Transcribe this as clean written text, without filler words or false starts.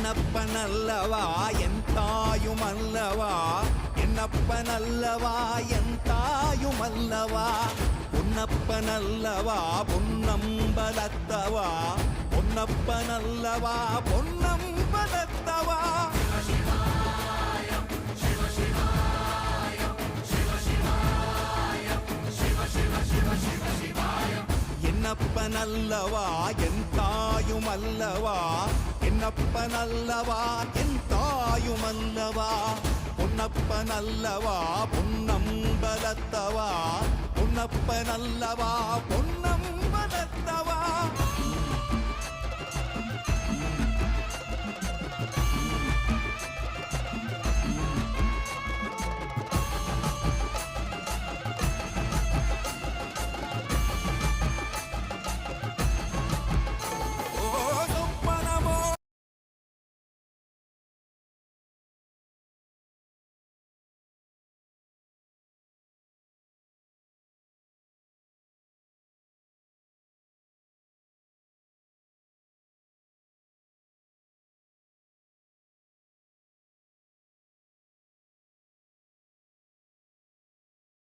என்னப்பனல்லவா என் தாயுமல்லவா, என்னப்பனல்லவா என் தாயுமல்லவா, பொன்னப்பனல்லவா பொன்னம்பலத்தவா, பொன்னப்பனல்லவா பொன்னம்பலத்தவா. என்னப்பனல்லவா என் தாயுமல்லவா, என்னப்பனல்லவா என் தாயுமல்லவா, பொன்னப்பனல்லவா பொன்னம்பலத்தவா, பொன்னப்பனல்லவா பொன்னம்பலத்தவா.